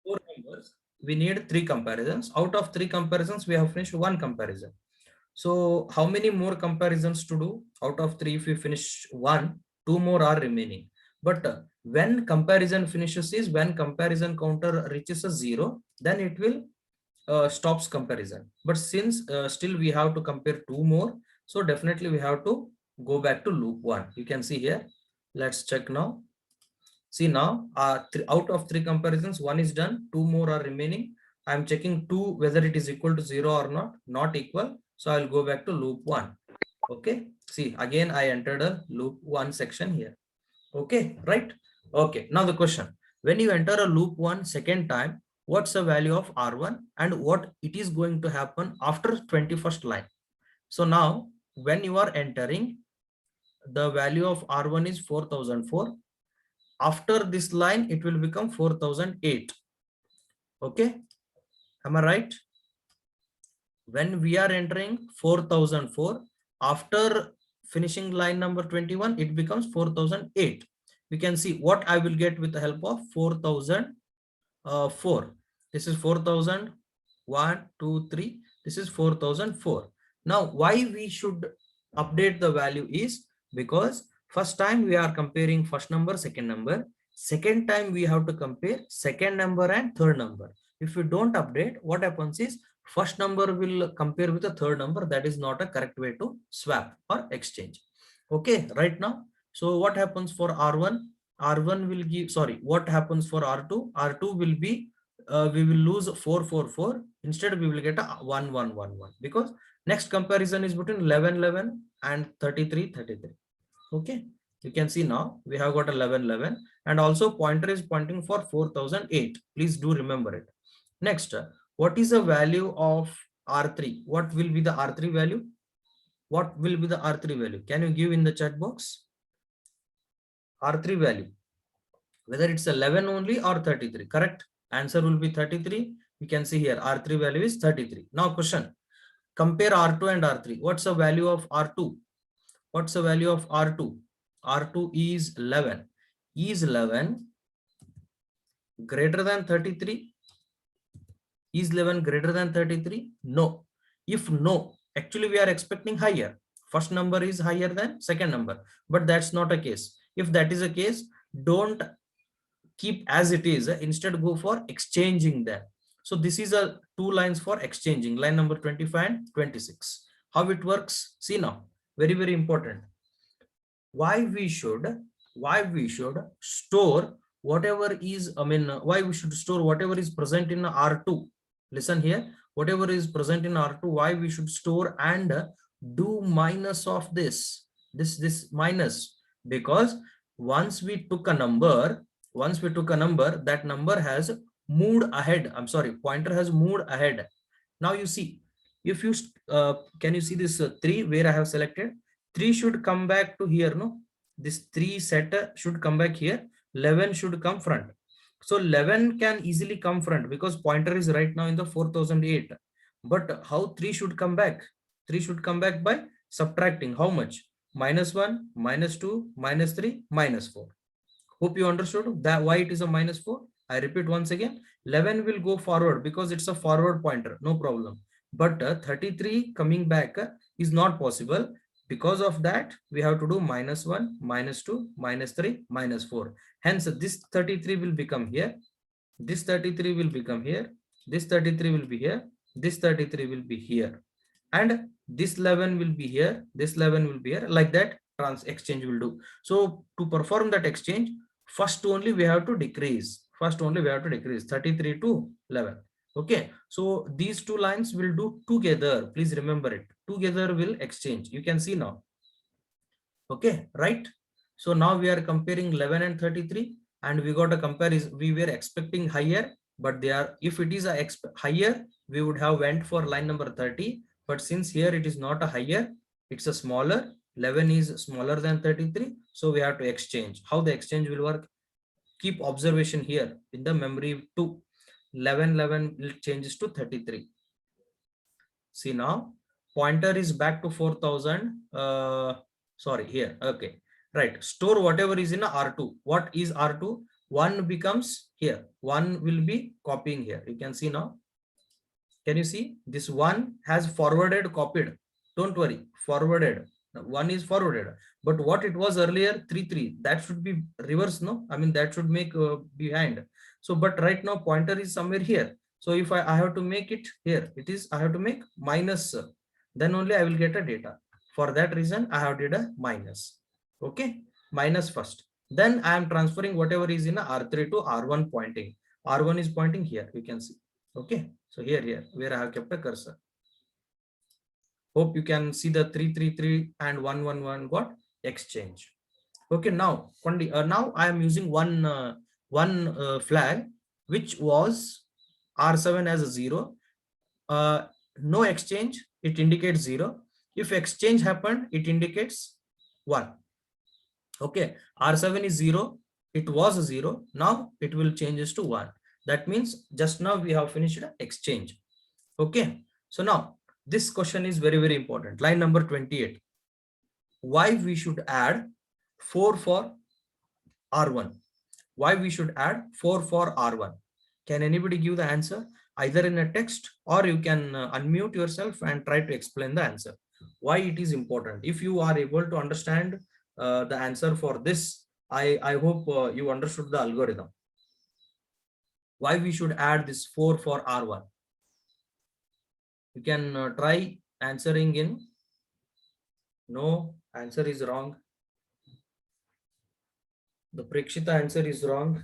4 numbers, we need 3 comparisons. Out of 3 comparisons, we have finished 1 comparison. So how many more comparisons to do? Out of 3, if we finish 1, 2 more are remaining. But when comparison finishes is when comparison counter reaches a 0, then it will stops comparison. But since still we have to compare 2 more, so definitely we have to go back to loop 1. You can see here. Let's check now. See now, out of 3 comparisons, 1 is done, 2 more are remaining. I am checking 2 whether it is equal to 0 or not equal. So I will go back to loop 1. Okay, see again I entered a loop 1 section here. Okay, right? Okay, now the question, when you enter a loop 1 second time, what's the value of R1 and what it is going to happen after 21st line? So now when you are entering, the value of R1 is 4004. After this line, it will become 4008. Okay, am I right? When we are entering 4004, after finishing line number 21, it becomes 4008. We can see what I will get with the help of 4004. This is 4000, 1, 2, 3. This is 4004. Now, why we should update the value is because first time we are comparing first number, second number. Second time we have to compare second number and third number. If you don't update, what happens is first number will compare with the third number. That is not a correct way to swap or exchange. Okay, right now. So what happens for R1? R1 will give, sorry, what happens for R2? R2 will be, we will lose 444. Instead, we will get a 1111 because next comparison is between 1111 and 3333. Okay, you can see now we have got 1111 and also pointer is pointing for 4008. Please do remember it. Next, what is the value of R3? What will be the R3 value? What will be the R3 value? Can you give in the chat box? R3 value, whether it's 11 only or 33, correct? Answer will be 33. You can see here R3 value is 33. Now question, compare R2 and R3. What's the value of R2? What's the value of R2? R2 is 11. Is 11 greater than 33? Is 11 greater than 33? No. If no, actually we are expecting higher. First number is higher than second number, but that's not a case. If that is a case, don't keep as it is. Instead, go for exchanging them. So this is a 2 lines for exchanging, line number 25 and 26. How it works? See now, very, very important. Why we should store whatever is, why we should store whatever is present in R2. Listen here, whatever is present in R2, why we should store and do minus of this minus, because once we took a number, that number has moved ahead. I'm sorry, pointer has moved ahead. Now you see, if you can you see this 3 where I have selected? 3 should come back to here, no? This 3 set should come back here. 11 should come front. So 11 can easily come front because pointer is right now in the 4008. But how 3 should come back? 3 should come back by subtracting how much? -1, -2, -3, -4. Hope you understood that why it is a -4. I repeat once again, 11 will go forward because it's a forward pointer, no problem. But 33 coming back is not possible. Because of that, we have to do -1, -2, -3, -4. Hence, this 33 will become here. This 33 will become here. This 33 will be here. This 33 will be here. And this 11 will be here. This 11 will be here. Like that, exchange will do. So to perform that exchange, first only we have to decrease. 33 to 11. Okay, so these 2 lines will do together. Please remember it. Together will exchange. You can see now. Okay, right? So now we are comparing 11 and 33 and we got a comparison. We were expecting higher, but they are, if it is a higher, we would have went for line number 30. But since here it is not a higher, it's a smaller. 11 is smaller than 33. So we have to exchange. How the exchange will work? Keep observation here in the memory 2. 11 will changes to 33. See now, pointer is back to 4000. Sorry, here. Okay, right. Store whatever is in a R2. What is R2? 1 becomes here. 1 will be copying here. You can see now. Can you see? This 1 has forwarded, copied. Don't worry, forwarded. 1 is forwarded. But what it was earlier, 3, 3, that should be reverse, no? I mean, that should make behind. So, but right now pointer is somewhere here. So if I have to make it here, it is, I have to make minus, then only I will get a data. For that reason, I have did a minus. Okay, minus first. Then I am transferring whatever is in a R3 to R1 pointing. R1 is pointing here, you can see. Okay, so here where I have kept a cursor. Hope you can see the 333 and 111 got exchange. Okay, now now I am using one flag which was R7 as a 0. No exchange, it indicates 0. If exchange happened, it indicates 1. Okay, R7 is 0, it was a 0, now it will changes to 1. That means just now we have finished exchange. Okay, so now this question is very, very important. Line number 28. Why we should add 4 for R1? Why we should add 4 for R1? Can anybody give the answer? Either in a text or you can unmute yourself and try to explain the answer. Why it is important? If you are able to understand the answer for this, I hope you understood the algorithm. Why we should add this 4 for R1? You can try answering in. No, answer is wrong. The Prekshita answer is wrong.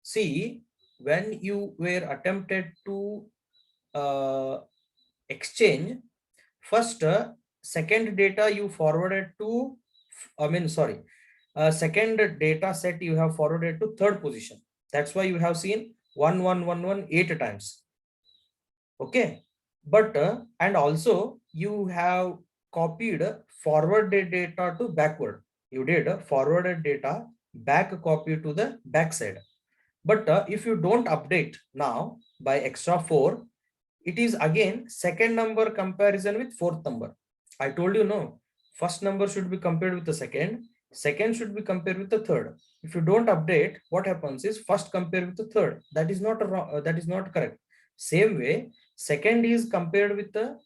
See, when you were attempted to exchange, first second data you forwarded to, second data set you have forwarded to third position. That's why you have seen 1 1 1 1 8 times. Okay, but and also you have copied forwarded data to backward. You did forwarded data back copy to the back side. But if you don't update now by extra 4, it is again second number comparison with fourth number. I told you no, first number should be compared with the second should be compared with the third. If you don't update, what happens is first compare with the third. That is not that is not correct. Same way, second is compared with the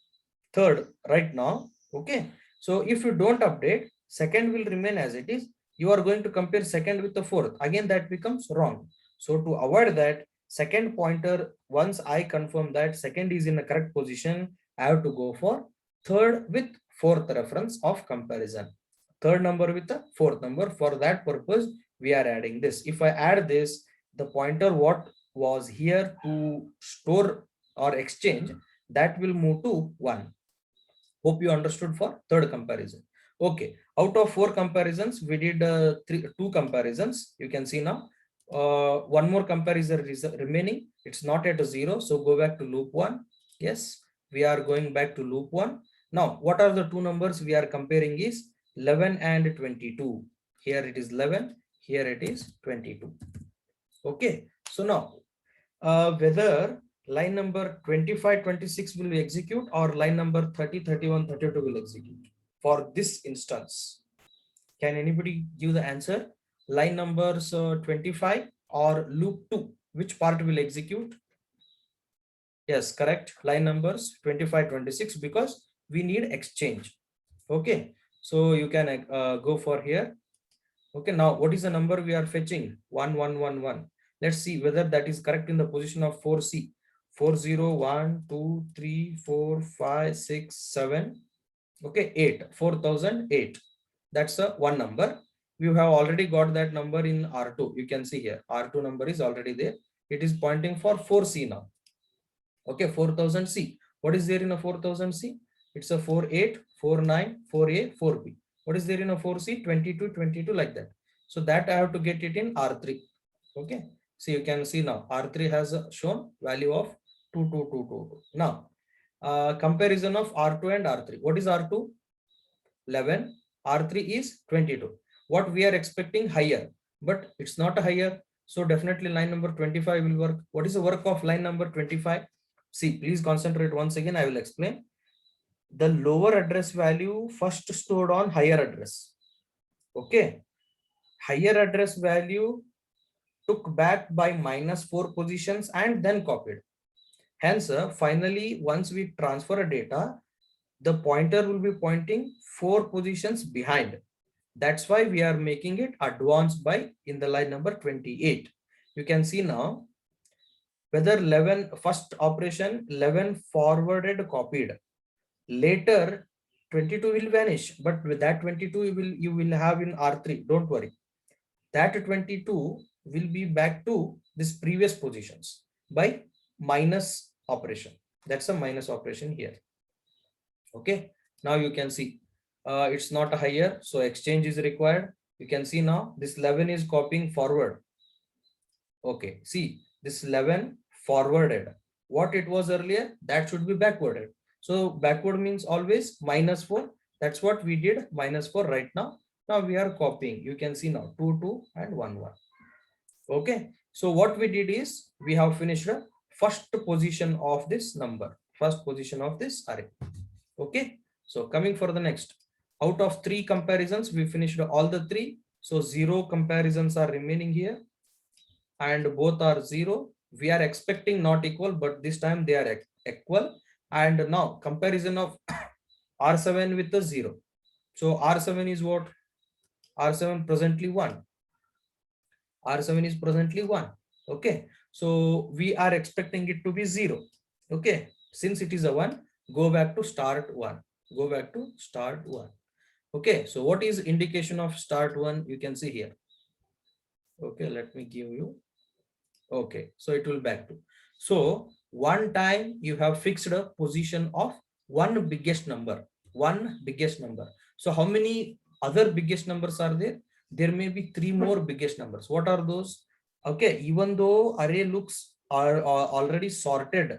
third right now. Okay, so if you don't update, second will remain as it is. You are going to compare second with the fourth, again that becomes wrong. So to avoid that, second pointer, once I confirm that second is in the correct position, I have to go for third with fourth reference of comparison. Third number with the fourth number. For that purpose, we are adding this. If I add this, the pointer what was here to store or exchange, that will move to 1. Hope you understood for third comparison. Okay, out of 4 comparisons, we did 2 comparisons. You can see now. One more comparison is remaining. It's not at a 0, so go back to loop 1. Yes, we are going back to loop 1. Now, what are the 2 numbers we are comparing is 11 and 22. Here it is 11, here it is 22. Okay, so now whether line number 25, 26 will execute or line number 30, 31, 32 will execute for this instance. Can anybody give the answer? Line numbers 25 or loop 2, which part will execute? Yes, correct. Line numbers 25, 26, because we need exchange. Okay, so you can go for here. Okay, now what is the number we are fetching? 1 1 1 1. Let's see whether that is correct in the position of 4C. 4 0 1 2 3 4 5 6 7. Okay, 8. 4008. That's a one number. We have already got that number in R2. You can see here R2 number is already there. It is pointing for 4C now. Okay, 4000C. What is there in a 4000C? It's a 48, 49, 4A, 4B. What is there in a 4C? 22, 22, like that. So that I have to get it in R3. Okay, so you can see now R3 has shown value of 2222. Now comparison of R2 and R3. What is R2? 11. R3 is 22. What we are expecting? Higher, but it's not a higher. So definitely line number 25 will work. What is the work of line number 25? See, please concentrate once again. I will explain. the lower address value first stored on higher address. Okay, higher address value took back by -4 positions and then copied. Hence, finally, once we transfer a data, the pointer will be pointing 4 positions behind. That's why we are making it advanced by in the line number 28. You can see now whether 11 first operation 11 forwarded copied. Later 22 will vanish, but with that 22 you will have in R3. Don't worry. That 22 will be back to this previous positions by minus operation. That's a minus operation here. Okay, now you can see it's not a higher, so exchange is required. You can see now this 11 is copying forward. Okay, see this 11 forwarded. What it was earlier, that should be backwarded. So backward means always -4. That's what we did, -4 right now. Now we are copying. You can see now 2, 2 and 1, 1. Okay, so what we did is we have finished the first position of this number, first position of this array. Okay, so coming for the next, out of 3 comparisons, we finished all the 3. So 0 comparisons are remaining here and both are 0. We are expecting not equal, but this time they are equal. And now comparison of R7 with the 0. So R7 is what? R7 presently 1. R7 is presently 1. Okay, so we are expecting it to be 0. Okay, since it is a 1, go back to start 1. Go back to start 1. Okay, so what is indication of start 1? You can see here. Okay, let me give you. Okay, so it will back to. So one time you have fixed a position of one biggest number. One biggest number. So how many other biggest numbers are there? There may be 3 more biggest numbers. What are those? Okay, even though array looks are already sorted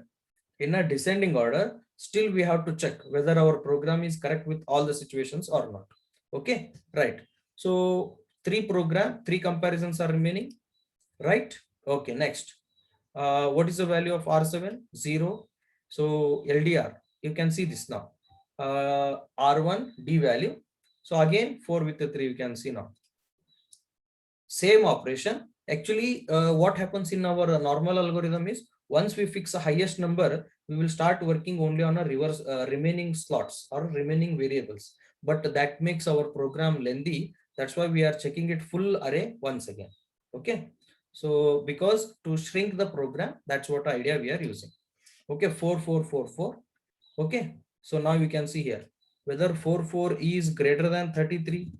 in a descending order, still we have to check whether our program is correct with all the situations or not. Okay, right. So 3 comparisons are remaining, right? Okay, next. What is the value of R7? 0. So LDR, you can see this now. R1 D value. So again 4 with the 3, you can see now. Same operation. Actually, what happens in our normal algorithm is once we fix a highest number, we will start working only on a reverse remaining slots or remaining variables. But that makes our program lengthy. That's why we are checking it full array once again. Okay. So because to shrink the program, that's what idea we are using. Okay, 4, 4, 4, 4. Okay. So now you can see here whether 4, 4 is greater than 33.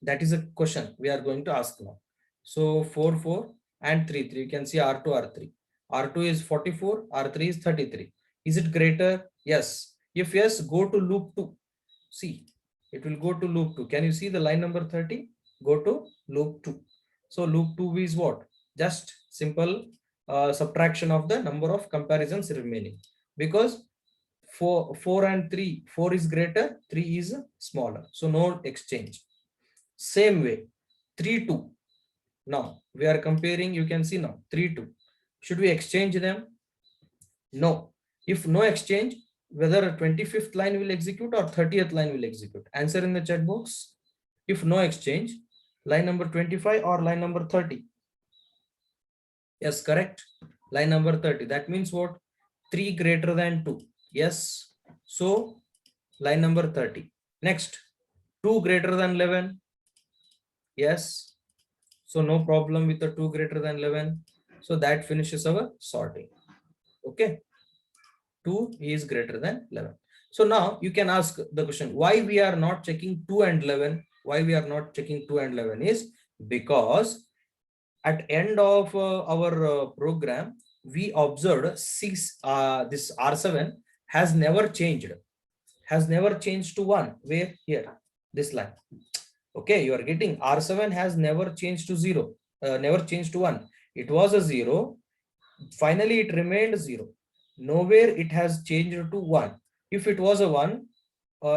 That is a question we are going to ask now. So 4, 4 and 3, 3. You can see R2, R3. R2 is 44, R3 is 33. Is it greater? Yes. If yes, go to loop 2. See, it will go to loop 2. Can you see the line number 30? Go to loop 2. So loop 2 is what? Just simple subtraction of the number of comparisons remaining. Because 4 and 3, 4 is greater, 3 is smaller. So no exchange. Same way, 3, 2. Now we are comparing, you can see now 3, 2. Should we exchange them? No. If no exchange, whether a 25th line will execute or 30th line will execute. Answer in the chat box. If no exchange, line number 25 or line number 30. Yes, correct. Line number 30. That means what? 3 greater than 2. Yes. So line number 30. Next, 2 greater than 11. Yes. So no problem with the 2 greater than 11. So that finishes our sorting. Okay. 2 is greater than 11. So now you can ask the question, why we are not checking 2 and 11? Why we are not checking 2 and 11 is because at end of our program, we observed this R7 has never changed to 1. Where? Here, this line. Okay, you are getting R7 has never changed to 0, never changed to 1. It was a 0. Finally, it remained 0. Nowhere it has changed to 1. If it was a 1,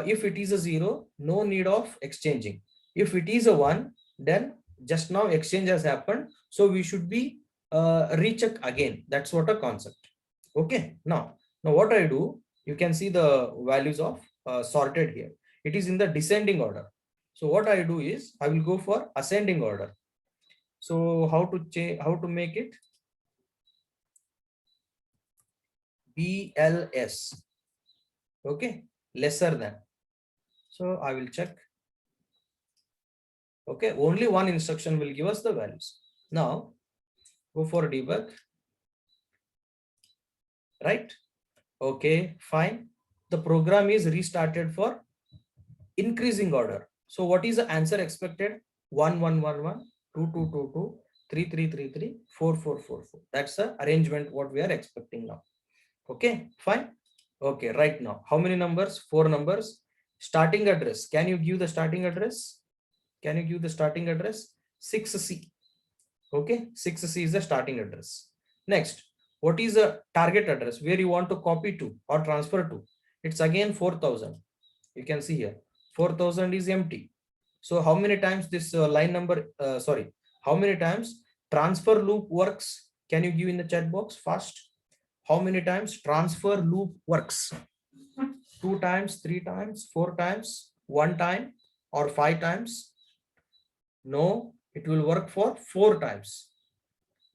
if it is a 0, no need of exchanging. If it is a 1, then just now exchange has happened. So we should be recheck again. That's what a concept. Okay, now what I do, You can see the values of sorted here. It is in the descending order. So what I do is I will go for ascending order. So how to change, how to make it? BLS. Okay, lesser than. So I will check. Okay, only one instruction will give us the values. Now go for debug. Right? Okay, fine. The program is restarted for increasing order. So what is the answer expected? 1 1 1 1, 2 2 2 2, 3 3 3 3, 4 4 4 4. That's the arrangement what we are expecting now. Okay, fine. Okay, right now, how many numbers? 4 numbers. Starting address. Can you give the starting address? Can you give the starting address? 6C. Okay, 6C is the starting address. Next, what is the target address where you want to copy to or transfer to? It's again 4000. You can see here 4000 is empty. So how many times this line number, how many times transfer loop works? Can you give in the chat box fast? How many times transfer loop works? 2 times, 3 times, 4 times, 1 time, or 5 times? No, it will work for 4 times.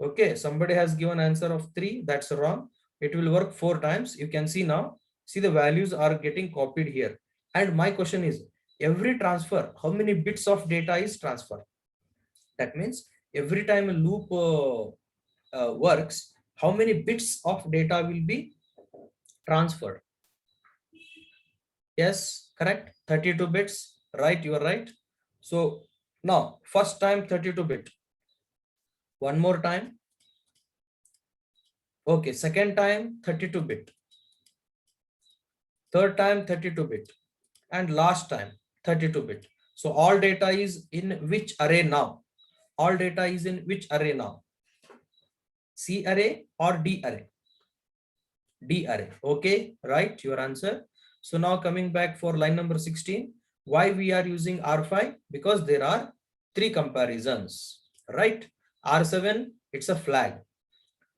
Okay, somebody has given answer of 3. That's wrong. It will work 4 times. You can see now. See, the values are getting copied here. And my question is, every transfer, how many bits of data is transferred? That means every time a loop works, how many bits of data will be transferred? Yes, correct. 32 bits. Right, you are right. So now, first time 32 bit. One more time. Okay, second time 32 bit. Third time 32 bit. And last time 32 bit. So all data is in which array now? All data is in which array now? C array or D array? D array. Okay, right, your answer. So now coming back for line number 16, why we are using R5? Because there are 3 comparisons, right? R7, it's a flag.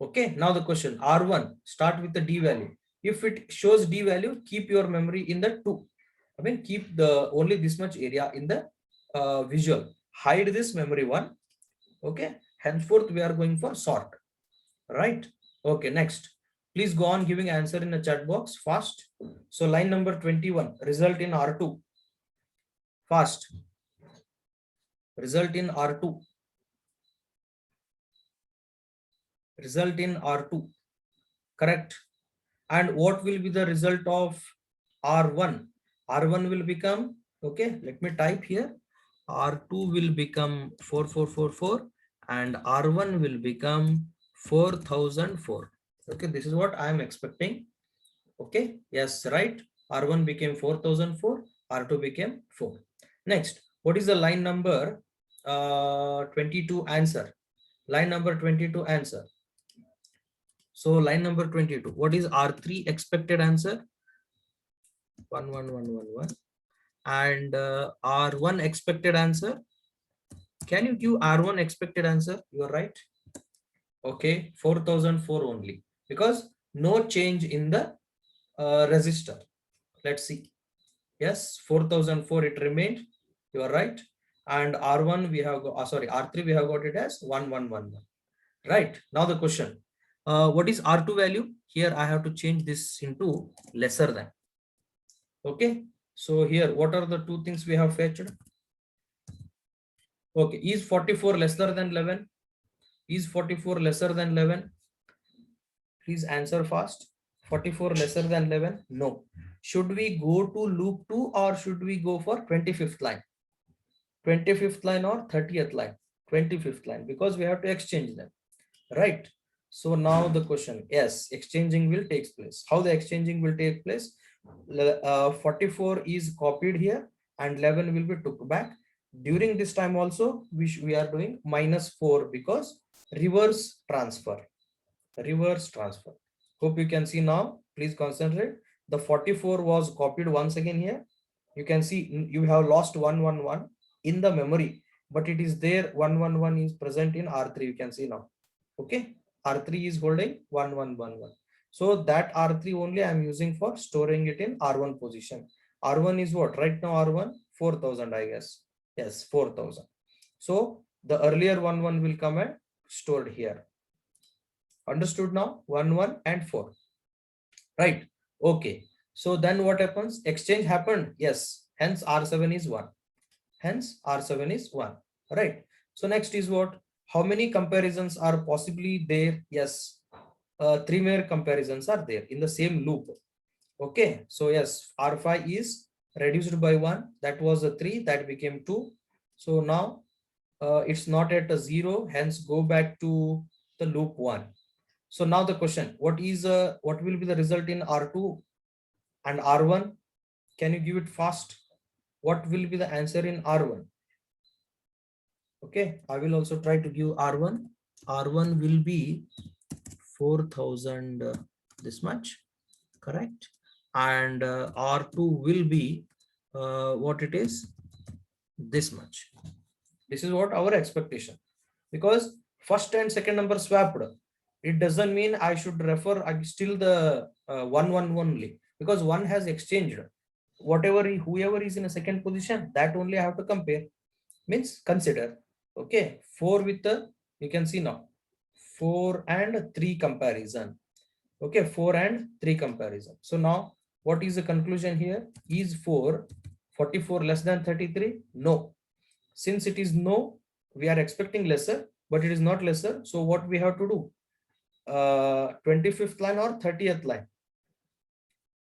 Okay, now the question, R1, start with the D value. If it shows D value, keep your memory in the 2. I mean, keep the only this much area in the visual. Hide this memory 1. Okay, henceforth we are going for sort. Right? Okay, next. Please go on giving answer in the chat box fast. So line number 21, result in R2. Fast. Result in R2. Result in R2. Correct. And what will be the result of R1? R1 will become, okay, let me type here. R2 will become 4444 and R1 will become 4004. Okay, this is what I am expecting. Okay, yes, right. R1 became 4004, R2 became 4. Next, what is the line number 22 answer? Line number 22 answer. So line number 22, what is R3 expected answer? 11111. And R1 expected answer. Can you give R1 expected answer? You are right. Okay, 4004 only, because no change in the register. Let's see. Yes, 4004 it remained. You are right. And R1 we have got, R3 we have got it as 1111. Right. Now the question. What is R2 value? Here I have to change this into lesser than. Okay. So here, what are the 2 things we have fetched? Okay. Is 44 lesser than 11? Is 44 lesser than 11? Please answer fast. 44 lesser than 11? No. Should we go to loop 2 or should we go for 25th line? 25th line or 30th line? 25th line, because we have to exchange them. Right. So now the question, yes, exchanging will take place. How the exchanging will take place? 44 is copied here and 11 will be took back. During this time also, we are doing -4 because reverse transfer. Reverse transfer. Hope you can see now. Please concentrate. The 44 was copied once again here. You can see you have lost 111 in the memory, but it is there. 111 is present in R3. You can see now. Okay, R3 is holding 1111. So that R3 only I'm using for storing it in R1 position. R1 is what? Right now R1 4000, I guess. Yes, 4000. So the earlier one will come and stored here. Understood now? 1 and 4. Right. Okay. So then what happens? Exchange happened. Yes. Hence R7 is 1. Hence R7 is 1. Right. So next is what? How many comparisons are possibly there? Yes. 3 more comparisons are there in the same loop. Okay. So yes, R5 is reduced by 1. That was a 3. That became 2. So now it's not at a 0. Hence go back to the loop 1. So now the question, what will be the result in R2 and R1? Can you give it fast? What will be the answer in R1? Okay, I will also try to give R1. R1 will be 4000 this much, correct? And R2 will be what it is, this much. This is what our expectation, because first and second number swapped. It doesn't mean I should refer still the 1 only, because one has exchanged. Whoever is in a second position, that only I have to compare. Means consider. Okay, 4 with the, you can see now 4 and 3 comparison. Okay, 4 and 3 comparison. So now what is the conclusion here? Is 44 less than 33? No. Since it is no, we are expecting lesser, but it is not lesser. So what we have to do? 25th line or 30th line?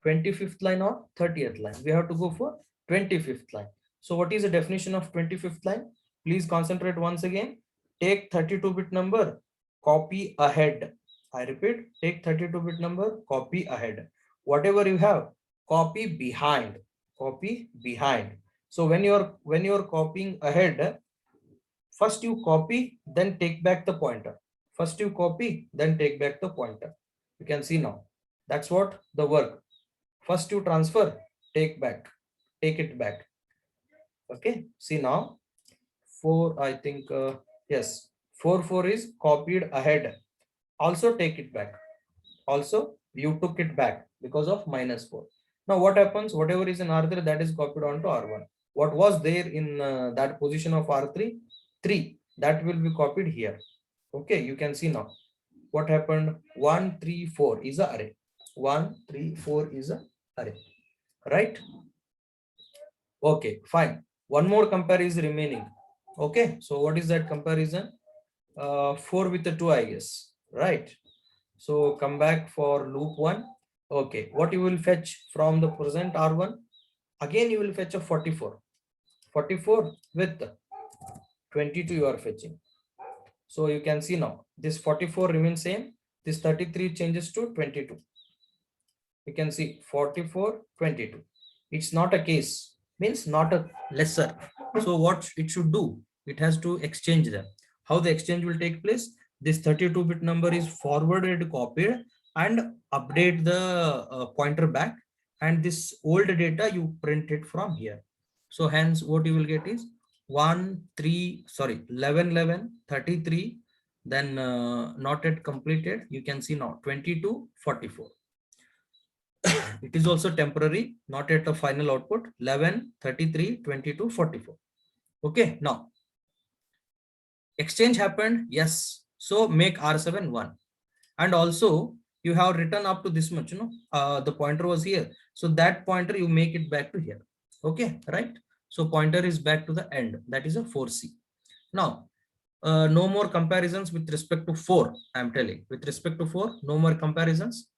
25th line or 30th line? We have to go for 25th line. So what is the definition of 25th line? Please concentrate once again. Take 32-bit number, copy ahead. I repeat, take 32-bit number, copy ahead. Whatever you have, copy behind. Copy behind. So when you're copying ahead, first you copy, then take back the pointer. First you copy, then take back the pointer. You can see now. That's what the work. First you transfer, take it back. Okay, see now 4, I think yes, 4 is copied ahead. Also take it back. Also you took it back because of -4. Now what happens? Whatever is in R3, that is copied onto R1. What was there in that position of R3? 3. That will be copied here. Okay, you can see now what happened. 1 3 4 is a array. 1 3 4 is a array. Right? Okay, fine. One more comparison remaining. Okay, so what is that comparison? 4 with the 2, I guess. Right? So come back for loop 1. Okay, what you will fetch from the present R1? Again, you will fetch a 44. 44 with 22 you are fetching. So you can see now this 44 remains same. This 33 changes to 22. You can see 44, 22. It's not a case, means not a lesser. So what it should do? It has to exchange them. How the exchange will take place? This 32-bit number is forwarded, copied, and update the pointer back. And this old data you print it from here. So hence what you will get is 11 11 33, then not yet completed. You can see now 22 44. It is also temporary, not yet a final output. 11 33 22 44. Okay, now exchange happened. Yes, so make R7 1, and also you have written up to this much, the pointer was here, so that pointer you make it back to here. Okay, right? So pointer is back to the end, that is a 4C. Now no more comparisons with respect to 4. I am telling, with respect to 4, no more comparisons,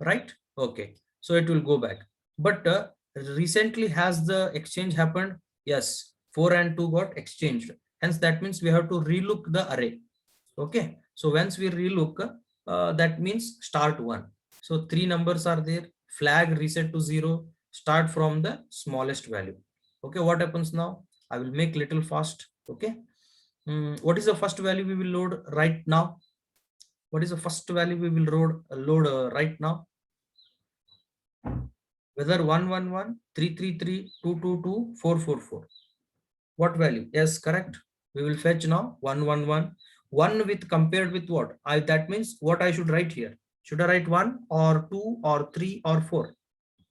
right? Okay, so it will go back. But recently has the exchange happened? Yes, 4 and 2 got exchanged. Hence that means we have to relook the array. Okay, so once we relook, that means start 1. So 3 numbers are there, flag reset to 0, start from the smallest value. Okay, what happens now? I will make little fast. Okay, what is the first value we will load right now? What is the first value we will load right now? Whether 111, 333, 222, 444. What value? Yes, correct. We will fetch now 111. 1 with compared with what? That means what I should write here. Should I write 1 or 2 or 3 or 4?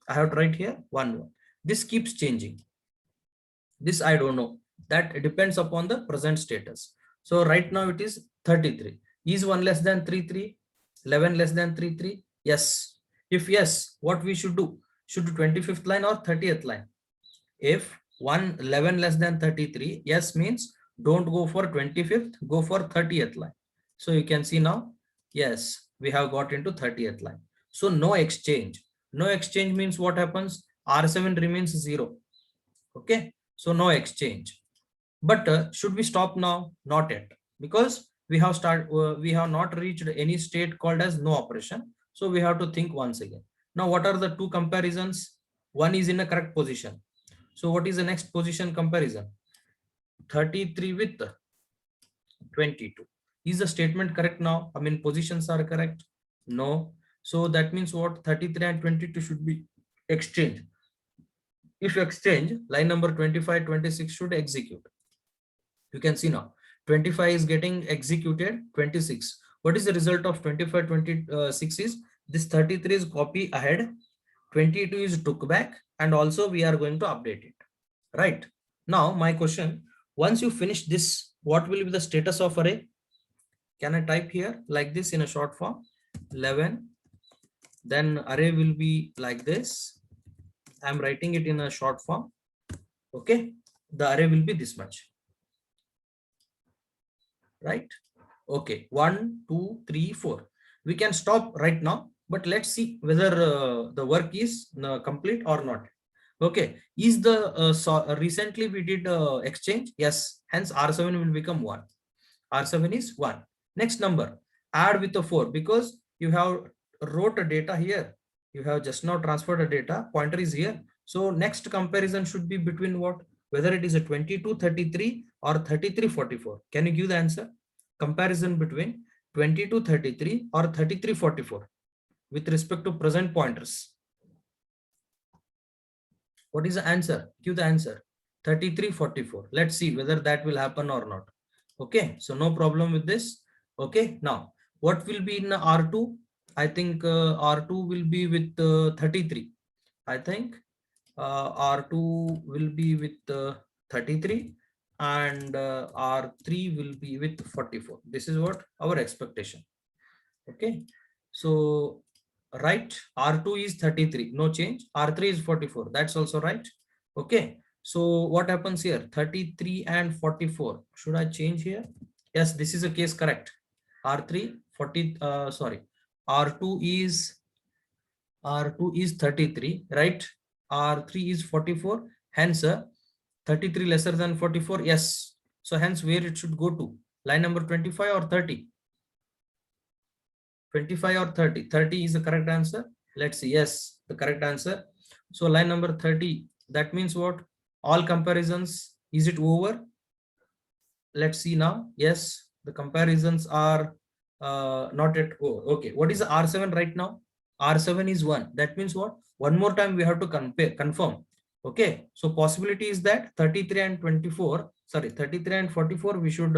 I have to write here 1 1. This keeps changing. This I don't know. That depends upon the present status. So right now it is 33. Is 1 less than 3 3? 11 less than 3 3? Yes. If yes, what we should do? Should do 25th line or 30th line? If 11 less than 33, yes means don't go for 25th, go for 30th line. So you can see now, yes, we have got into 30th line. So no exchange. No exchange means what happens? R7 remains 0. Okay, so no exchange. But should we stop now? Not yet, because we have not reached any state called as no operation. So we have to think once again. Now, what are the two comparisons? One is in a correct position. So what is the next position comparison? 33 with 22. Is the statement correct now? I mean, positions are correct? No. So that means what? 33 and 22 should be exchanged. If exchange, line number 25, 26 should execute. You can see now 25 is getting executed, 26. What is the result of 25, 26 is this 33 is copy ahead, 22 is took back, and also we are going to update it. Right. Now my question, once you finish this, what will be the status of array? Can I type here like this in a short form? 11, then array will be like this. I'm writing it in a short form. Okay, the array will be this much. Right? Okay, 1 2 3 4. We can stop right now, but let's see whether the work is complete or not. Okay, is the recently we did exchange? Yes, hence R7 will become 1. R7 is 1. Next number, add with a 4, because you have wrote a data here. You have just now transferred a data, pointer is here. So next comparison should be between what? Whether it is a 2233 or 3344. Can you give the answer? Comparison between 2233 or 3344 with respect to present pointers. What is the answer? Give the answer. 3344. Let's see whether that will happen or not. Okay, so no problem with this. Okay, now what will be in R2? I think R2 will be with 33. I think R2 will be with 33 and R3 will be with 44. This is what our expectation. Okay, so right, R2 is 33, no change. R3 is 44, that's also right. Okay, so what happens here? 33 and 44. Should I change here? Yes, this is a case correct. R3 40 sorry, R2 is 33, right? R3 is 44, hence 33 lesser than 44. Yes, so hence where it should go to? Line number 25 or 30? 25 or 30? 30 is the correct answer. Let's see. Yes, the correct answer. So line number 30, that means what? All comparisons, is it over? Let's see now. Yes, the comparisons are not yet over. Okay, what is the R7 right now? R7 is 1. That means what? One more time we have to confirm. Okay, so possibility is that 33 and 24, sorry, 33 and 44, we should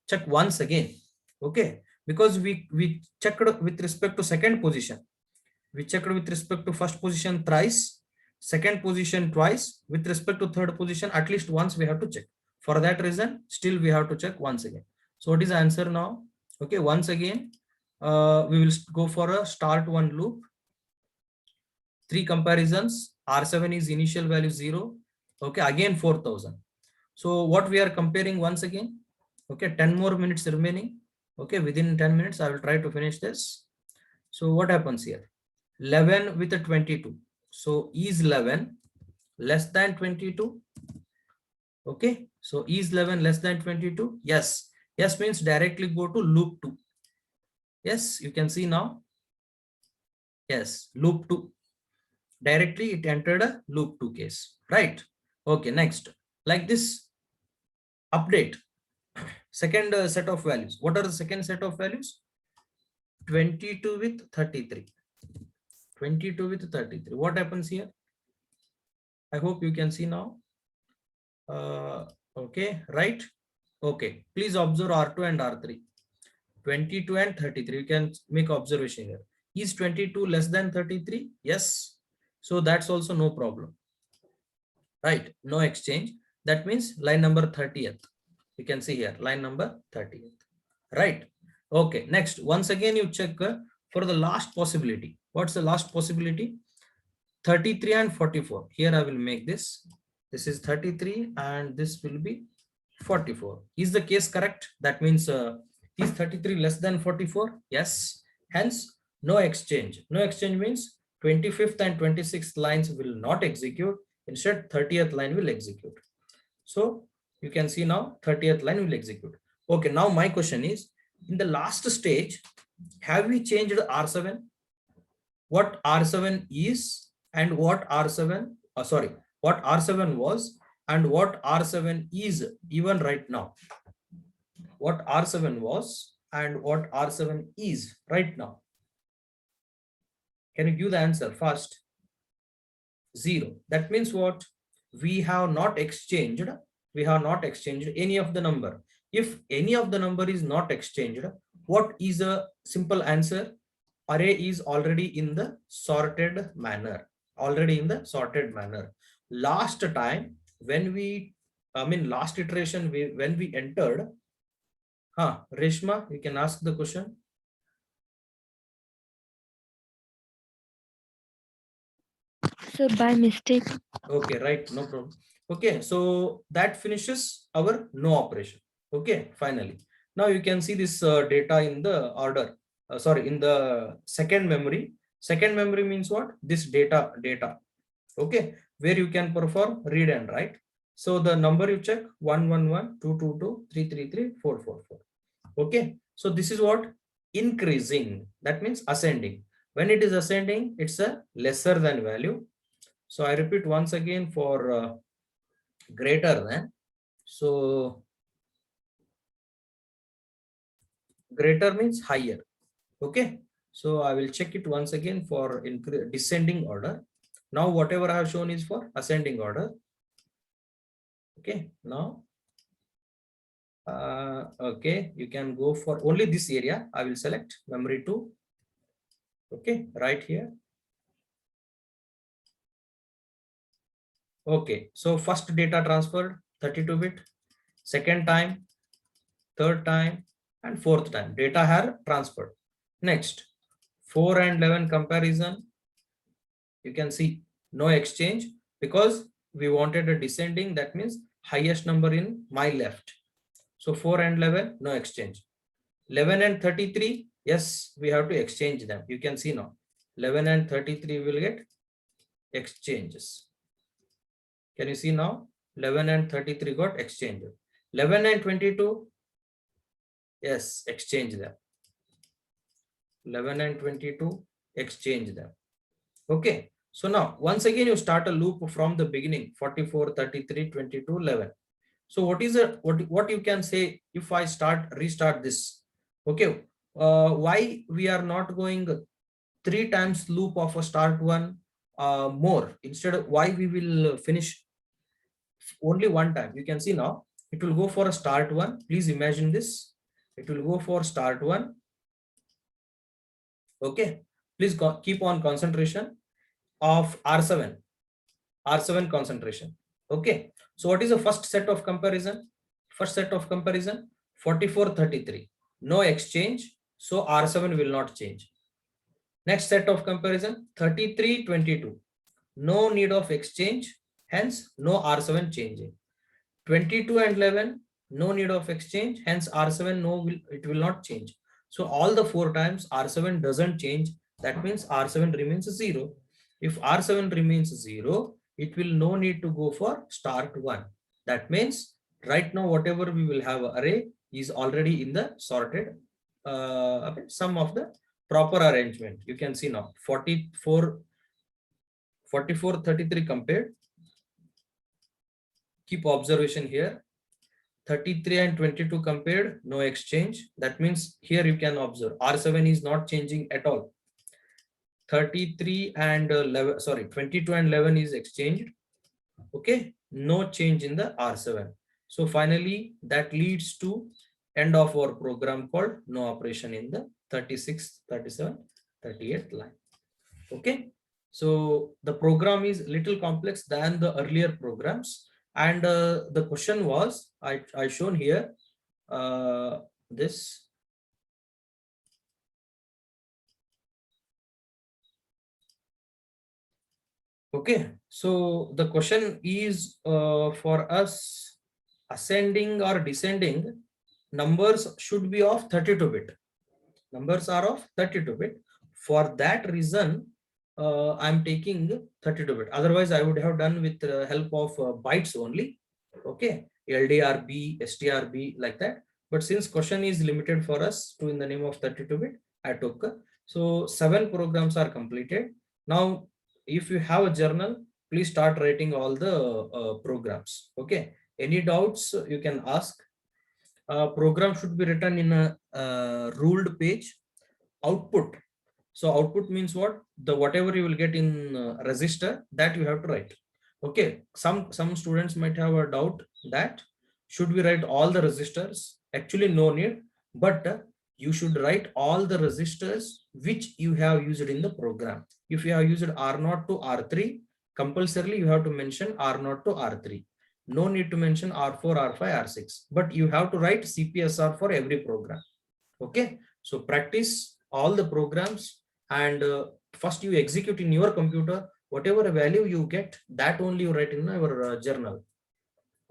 check once again. Okay, because we checked with respect to second position. We checked with respect to first position thrice, second position twice. With respect to third position, at least once we have to check. For that reason, still we have to check once again. So what is the answer now? Okay, once again, we will go for a start one loop. 3 comparisons. R7 is initial value 0. Okay, again 4000. So what we are comparing once again? Okay, 10 more minutes remaining. Okay, within 10 minutes, I will try to finish this. So what happens here? 11 with a 22. So is 11 less than 22? Okay, so is 11 less than 22? Yes. Yes means directly go to loop 2. Yes, you can see now. Yes, loop 2. Directly it entered a loop 2 case, right? Okay, next. Like this, update. Second set of values. What are the second set of values? 22 with 33. 22 with 33. What happens here? I hope you can see now. Okay, right? Okay, please observe R2 and R3. 22 and 33. You can make observation here. Is 22 less than 33? Yes. So that's also no problem, right? No exchange. That means line number 30th. You can see here, line number 30th, right? Okay, next, once again, you check for the last possibility. What's the last possibility? 33 and 44. Here I will make this. This is 33 and this will be 44. Is the case correct? That means is 33 less than 44? Yes. Hence, no exchange. No exchange means 25th and 26th lines will not execute. Instead, 30th line will execute. So you can see now 30th line will execute. Okay, now my question is, in the last stage, have we changed R7? What R7 is and what R7, what R7 was and what R7 is even right now. What R7 was and what R7 is right now. Can you give the answer first? 0. That means what? We have not exchanged any of the number. If any of the number is not exchanged, what is a simple answer? Array is already in the sorted manner. Last time when we, last iteration, when we entered, Reshma, you can ask the question. So by mistake. Okay, right, no problem. Okay, so that finishes our no operation. Okay, finally. Now you can see this data in the order. In the second memory. Second memory means what? This data. Okay, where you can perform read and write. So the number you check 111, 222, 333, 444. Okay, so this is what? Increasing. That means ascending. When it is ascending, it's a lesser than value. So I repeat once again for greater than. So greater means higher. Okay. So I will check it once again for descending order. Now whatever I have shown is for ascending order. Okay. Now, okay, you can go for only this area. I will select memory 2. Okay, right here. Okay, so first data transferred 32-bit, second time, third time, and fourth time data are transferred. Next, 4 and 11 comparison. You can see no exchange because we wanted a descending. That means highest number in my left. So 4 and 11, no exchange. 11 and 33, yes, we have to exchange them. You can see now 11 and 33 will get exchanges. Can you see now? 11 and 33 got exchanged. 11 and 22, yes, exchange them. 11 and 22, exchange them. Okay. So now, once again, you start a loop from the beginning, 44, 33, 22, 11. So what is what you can say if I restart this? Okay. Why we are not going 3 times loop of a start one more? Instead of why we will finish only 1 time. You can see now it will go for a start one. Please imagine this. It will go for start one. Okay. Please keep on concentration of R7 concentration. Okay. So what is the first set of comparison? 44, 33. No exchange. So R7 will not change. Next set of comparison 33, 22. No need of exchange. Hence no R7 changing. 22 and 11, no need of exchange, hence R7 it will not change. So all the 4 times R7 doesn't change, that means R7 remains 0. If R7 remains 0, it will no need to go for start 1. That means right now whatever we will have array is already in the sorted some of the proper arrangement. You can see now 44, 33 compared. Keep observation here. 33 and 22 compared, no exchange. That means here you can observe R7 is not changing at all. 33 and 11, 22 and 11 is exchanged. Okay, no change in the R7. So finally that leads to end of our program called no operation in the 36, 37, 38th line. Okay, so the program is little complex than the earlier programs, and the question was I shown here this. Okay, so the question is for us, ascending or descending numbers should be of 32-bit. Numbers are of 32-bit. For that reason, I'm taking 32-bit. Otherwise, I would have done with the help of bytes only. Okay, LDRB, STRB, like that. But since question is limited for us to in the name of 32-bit, I took. So 7 programs are completed. Now, if you have a journal, please start writing all the programs. Okay, any doubts you can ask. Program should be written in a ruled page. Output, so output means what? The whatever you will get in register, that you have to write. Okay, some students might have a doubt that should we write all the registers? Actually no need, but you should write all the registers which you have used in the program. If you have used R0 to R3, compulsorily you have to mention R0 to R3. No need to mention R4, R5, R6, but you have to write CPSR for every program. Okay, so practice all the programs, and first you execute in your computer. Whatever value you get, that only you write in your journal.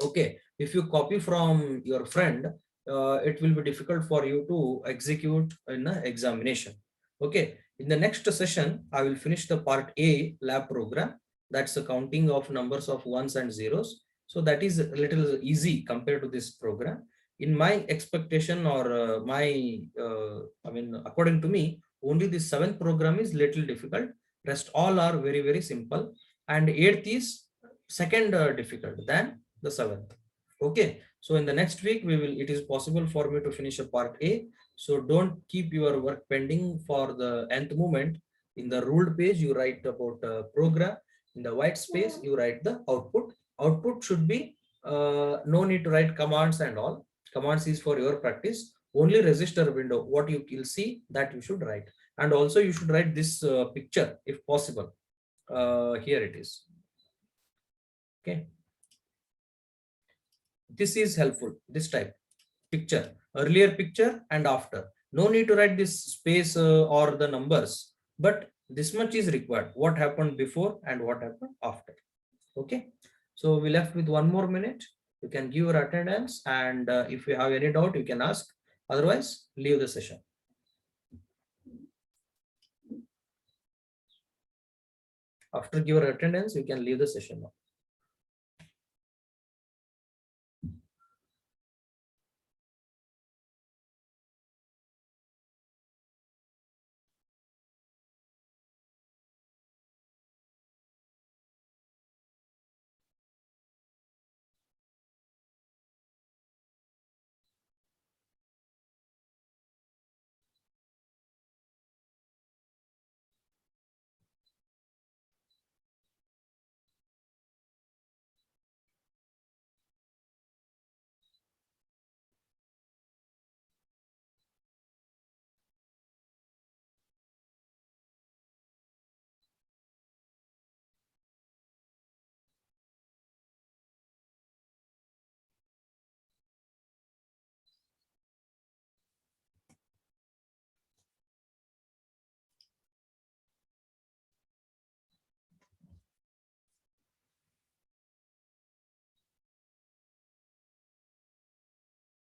Okay, if you copy from your friend, it will be difficult for you to execute in an examination. Okay, in the next session I will finish the part A lab program. That's the counting of numbers of ones and zeros. So that is a little easy compared to this program. In my expectation, or I mean, according to me, only the 7th program is little difficult. Rest all are very, very simple. And 8th is second difficult than the 7th. Okay, so in the next week it is possible for me to finish a part A. So don't keep your work pending for the nth moment. In the ruled page you write about program. In the white space you write the output. Output should be no need to write commands and all. Commands is for your practice. Only register window, what you will see, that you should write. And also you should write this picture if possible. Here it is. Okay, this is helpful, this type picture, earlier picture and after. No need to write this space or the numbers, but this much is required, what happened before and what happened after. Okay, so we left with 1 more minute. You can give your attendance, and if you have any doubt you can ask, otherwise leave the session. After your attendance you can leave the session now.